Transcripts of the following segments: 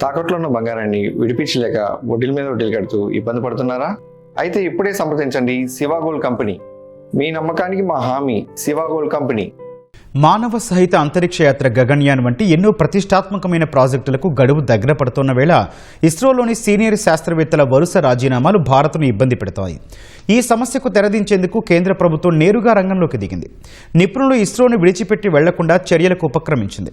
తాకట్లో ఉన్న బంగారాన్ని విడిపించలేక వడ్డీల మీద వడ్డీలు కడుతూ ఇబ్బంది పడుతున్నారా? అయితే ఇప్పుడే సంప్రదించండి శివ గోల్డ్ కంపెనీ. మీ నమ్మకానికి మా హామీ శివ గోల్డ్ కంపెనీ. మానవ సహిత అంతరిక్ష యాత్ర గగన్యాన్ వంటి ఎన్నో ప్రతిష్టాత్మకమైన ప్రాజెక్టులకు గడువు దగ్గర పడుతున్న వేళ ఇస్రోలోని సీనియర్ శాస్త్రవేత్తల వరుస రాజీనామాలు భారత్ను ఇబ్బంది పెడతాయి. ఈ సమస్యకు తెరదించేందుకు కేంద్ర ప్రభుత్వం నేరుగా రంగంలోకి దిగింది. నిపుణులు ఇస్రోను విడిచిపెట్టి వెళ్లకుండా చర్యలకు ఉపక్రమించింది.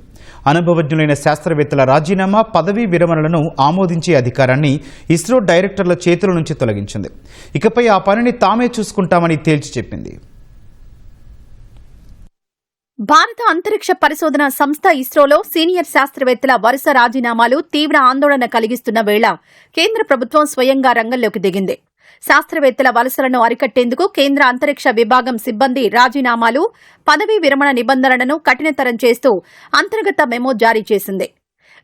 అనుభవజ్ఞులైన శాస్త్రవేత్తల రాజీనామా, పదవీ విరమణలను ఆమోదించే అధికారాన్ని ఇస్రో డైరెక్టర్ల చేతుల నుంచి తొలగించింది. ఇకపై ఆ పనిని తామే చూసుకుంటామని తేల్చి చెప్పింది. భారత అంతరిక్ష పరిశోధన సంస్థ ఇస్రోలో సీనియర్ శాస్త్రవేత్తల వరుస రాజీనామాలు తీవ్ర ఆందోళన కలిగిస్తున్న వేళ కేంద్ర ప్రభుత్వం స్వయంగా రంగంలోకి దిగింది. శాస్త్రవేత్తల వలసలను అరికట్టేందుకు కేంద్ర అంతరిక్ష విభాగం సిబ్బంది రాజీనామాలు, పదవీ విరమణ నిబంధనలను కఠినతరం చేస్తూ అంతర్గత మెమో జారీ చేసింది.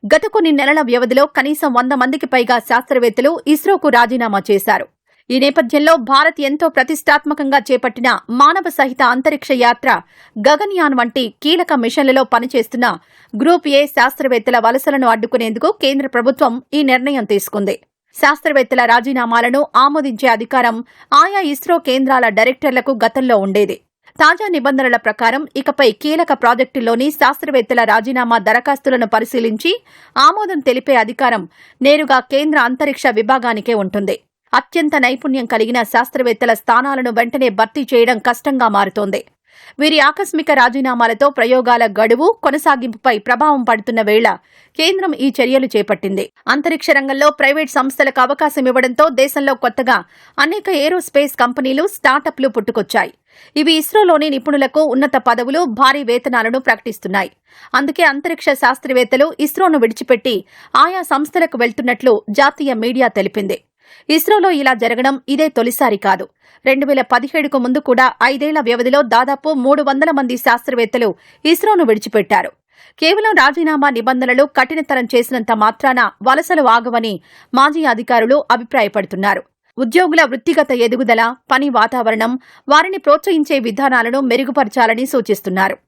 గత కొన్ని నెలల వ్యవధిలో కనీసం 100 మందికి పైగా శాస్త్రవేత్తలు ఇస్రోకు రాజీనామా చేశారు. ఈ నేపథ్యంలో భారత్ ఎంతో ప్రతిష్టాత్మకంగా చేపట్టిన మానవ సహిత అంతరిక్ష యాత్ర గగన్యాన్ వంటి కీలక మిషన్లలో పనిచేస్తున్న గ్రూప్ ఏ శాస్త్రవేత్తల వలసలను అడ్డుకునేందుకు కేంద్ర ప్రభుత్వం ఈ నిర్ణయం తీసుకుంది. శాస్త్రవేత్తల రాజీనామాలను ఆమోదించే అధికారం ఆయా ఇస్రో కేంద్రాల డైరెక్టర్లకు గతంలో ఉండేది. తాజా నిబంధనల ప్రకారం ఇకపై కీలక ప్రాజెక్టుల్లోని శాస్త్రవేత్తల రాజీనామా దరఖాస్తులను పరిశీలించి ఆమోదం తెలిపే అధికారం నేరుగా కేంద్ర అంతరిక్ష విభాగానికే ఉంటుంది. అత్యంత నైపుణ్యం కలిగిన శాస్త్రవేత్తల స్థానాలను వెంటనే భర్తీ చేయడం కష్టంగా మారుతోంది. వీరి ఆకస్మిక రాజీనామాలతో ప్రయోగాల గడువు కొనసాగింపుపై ప్రభావం పడుతున్న వేళ కేంద్రం ఈ చర్యలు చేపట్టింది. అంతరిక్ష రంగంలో ప్రైవేట్ సంస్థలకు అవకాశం ఇవ్వడంతో దేశంలో కొత్తగా అనేక ఏరోస్పేస్ కంపెనీలు, స్టార్టప్లు పుట్టుకొచ్చాయి. ఇవి ఇస్రోలోని నిపుణులకు ఉన్నత పదవులు, భారీ వేతనాలను ప్రకటిస్తున్నాయి. అందుకే అంతరిక్ష శాస్త్రవేత్తలు ఇస్రోను విడిచిపెట్టి ఆయా సంస్థలకు వెళ్తున్నట్లు జాతీయ మీడియా తెలిపింది. ఇస్రోలో ఇలా జరగడం ఇదే తొలిసారి కాదు. 2017కు ముందు కూడా 5 ఏళ్ల వ్యవధిలో దాదాపు 300 మంది శాస్త్రవేత్తలు ఇస్రోను విడిచిపెట్టారు. కేవలం రాజీనామా నిబంధనలు కఠినతరం చేసినంత మాత్రాన వలసలు ఆగవని మాజీ అధికారులు అభిప్రాయపడుతున్నారు. ఉద్యోగుల వృత్తిగత ఎదుగుదల, పని వాతావరణం, వారిని ప్రోత్సహించే విధానాలను మెరుగుపరచాలని సూచిస్తున్నారు.